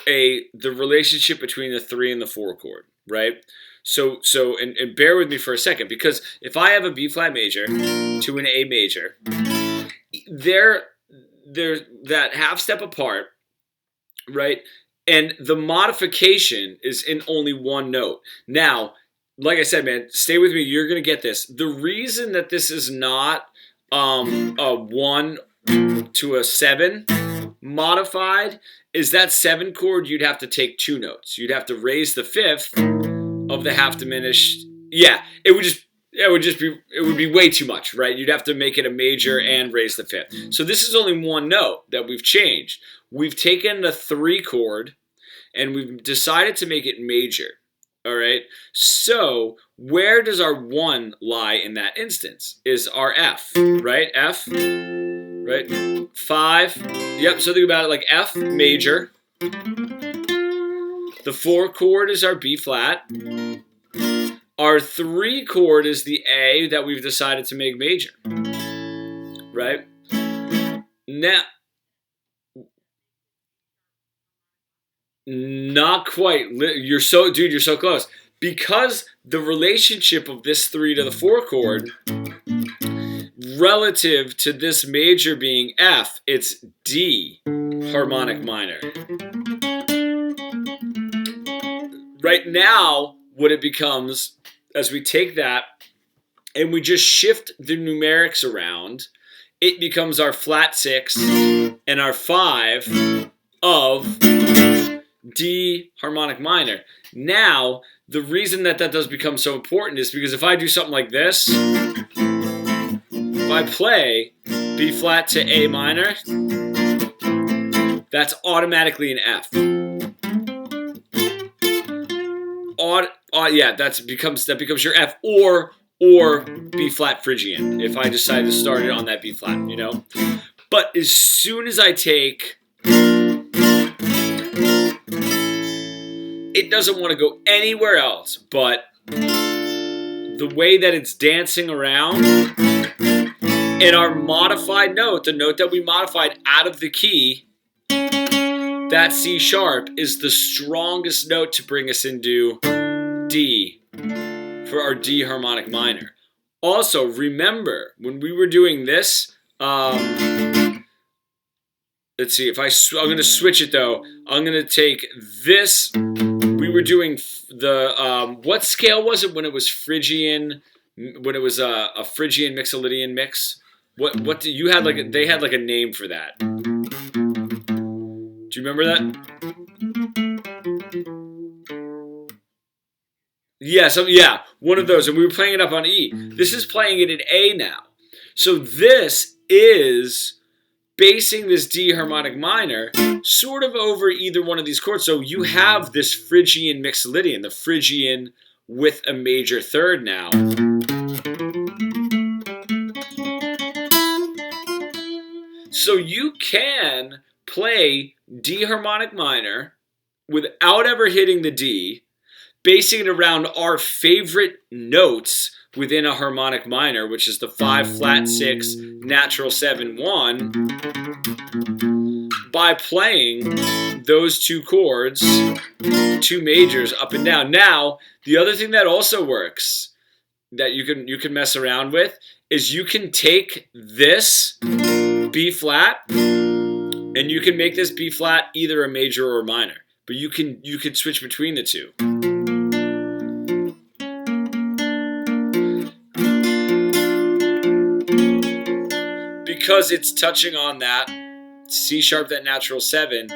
the relationship between the 3 and the 4 chord, right? So and bear with me for a second, because if I have a B flat major to an A major, they're that half step apart, right? And the modification is in only one note. Now, like I said, man, stay with me. You're gonna get this. The reason that this is not a 1 to a 7 modified is that 7 chord. You'd have to take 2 notes. You'd have to raise the 5th of the half diminished. Yeah, it would be way too much, right? You'd have to make it a major and raise the 5th. So this is only one note that we've changed. We've taken the 3 chord and we've decided to make it major. All right. So where does our 1 lie in that instance? Is our F, right? F, right? 5. Yep. So think about it like F major. The 4 chord is our B flat. Our 3 chord is the A that we've decided to make major. Right? Now, not quite. You're so close. Because the relationship of this 3 to the 4 chord relative to this major being F, it's D harmonic minor. Right now, what it becomes, as we take that and we just shift the numerics around, it becomes our flat 6 and our 5 of D harmonic minor. Now, the reason that does become so important is because if I do something like this, if I play B flat to A minor, that's automatically an F. Yeah, that becomes your F, or B flat Phrygian if I decide to start it on that B flat, you know. But as soon as I take, it doesn't want to go anywhere else but the way that it's dancing around in our modified note, the note that we modified out of the key. That C sharp is the strongest note to bring us into D for our D harmonic minor. Also, remember when we were doing this, let's see, I'm going to switch it though. I'm going to take this. We were doing the, what scale was it when it was Phrygian, when it was a Phrygian Mixolydian mix? What do you had like, they had like a name for that. Do you remember that? Yeah, one of those. And we were playing it up on E. This is playing it in A now. So this is basing this D harmonic minor sort of over either one of these chords. So you have this Phrygian Mixolydian, the Phrygian with a major third now. So you can play D harmonic minor without ever hitting the D, basing it around our favorite notes within a harmonic minor, which is the 5 flat 6 natural 7 1, by playing those 2 chords, 2 majors up and down. Now, the other thing that also works that you can mess around with is you can take this B flat and you can make this B flat either a major or a minor, but you can switch between the two. Because it's touching on that C sharp, that natural 7,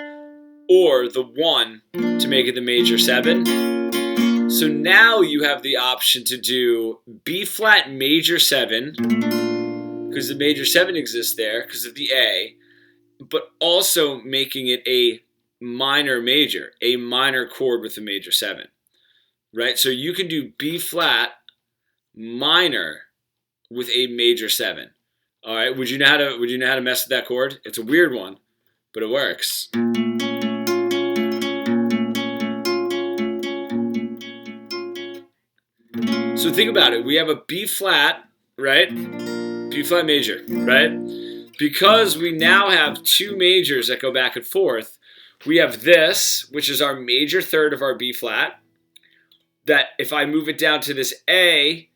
or the 1 to make it the major 7. So now you have the option to do B flat major 7, because the major 7 exists there because of the A, but also making it a minor major, a minor chord with a major 7, right? So you can do B flat minor with a major 7. All right, would you know how to mess with that chord? It's a weird one, but it works. So think about it. We have a B flat, right? B flat major, right? Because we now have 2 majors that go back and forth, we have this, which is our major third of our B flat, that if I move it down to this A,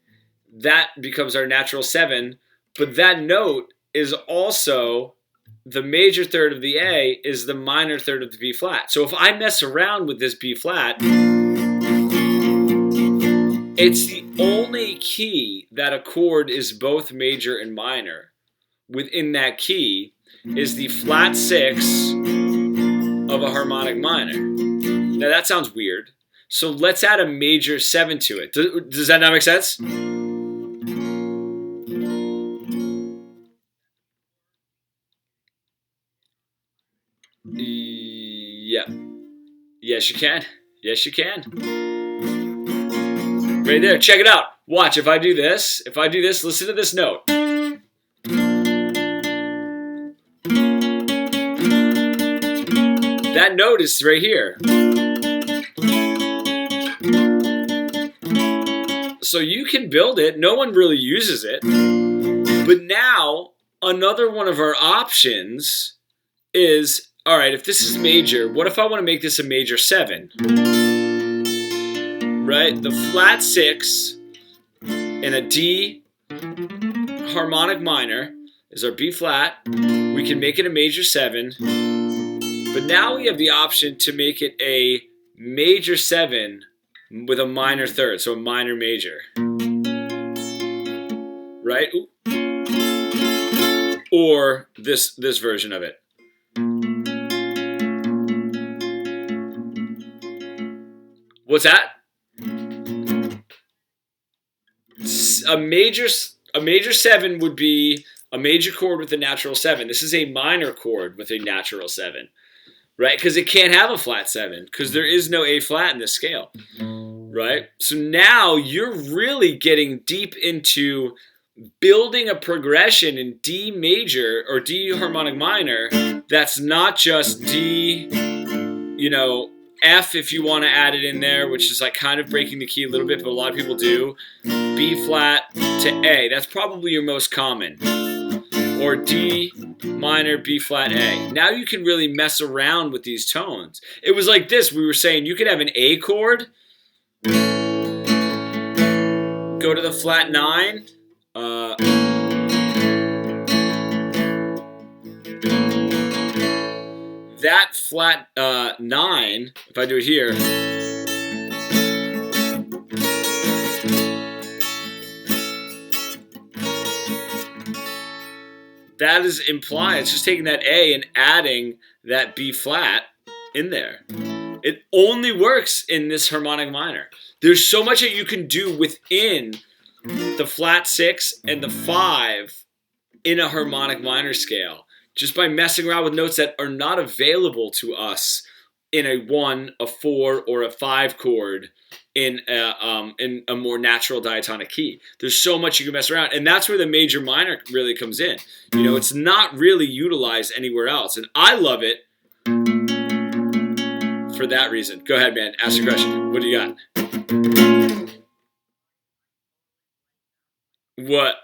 that becomes our natural 7, but that note is also the major third of the A is the minor third of the B flat. So if I mess around with this B flat, it's the only key that a chord is both major and minor. Within that key is the flat 6 of a harmonic minor. Now that sounds weird. So let's add a major 7 to it. Does that not make sense? Yeah. Yes, you can. Yes, you can. Right there. Check it out. Watch. If I do this, listen to this note. That note is right here. So you can build it. No one really uses it. But now, another one of our options is, all right, if this is major, what if I want to make this a major 7? Right? The flat 6 in a D harmonic minor is our B flat. We can make it a major 7. But now we have the option to make it a major 7 with a minor third, so a minor major. Right? Or this version of it. What's that? A major 7 would be a major chord with a natural 7. This is a minor chord with a natural 7. Right? Because it can't have a flat 7 because there is no A flat in this scale. Right? So now you're really getting deep into building a progression in D major or D harmonic minor that's not just D, F if you want to add it in there, which is like kind of breaking the key a little bit, but a lot of people do. B flat to A. That's probably your most common. Or D minor, B flat, A. Now you can really mess around with these tones. It was like this. We were saying you could have an A chord, go to the flat 9, that flat 9, if I do it here, that is implied. It's just taking that A and adding that B flat in there. It only works in this harmonic minor. There's so much that you can do within the flat 6 and the 5 in a harmonic minor scale just by messing around with notes that are not available to us in a 1, a 4, or a 5 chord in a more natural diatonic key. There's so much you can mess around, and that's where the major minor really comes in. It's not really utilized anywhere else, and I love it for that reason. Go ahead, man. Ask your question. What do you got? What?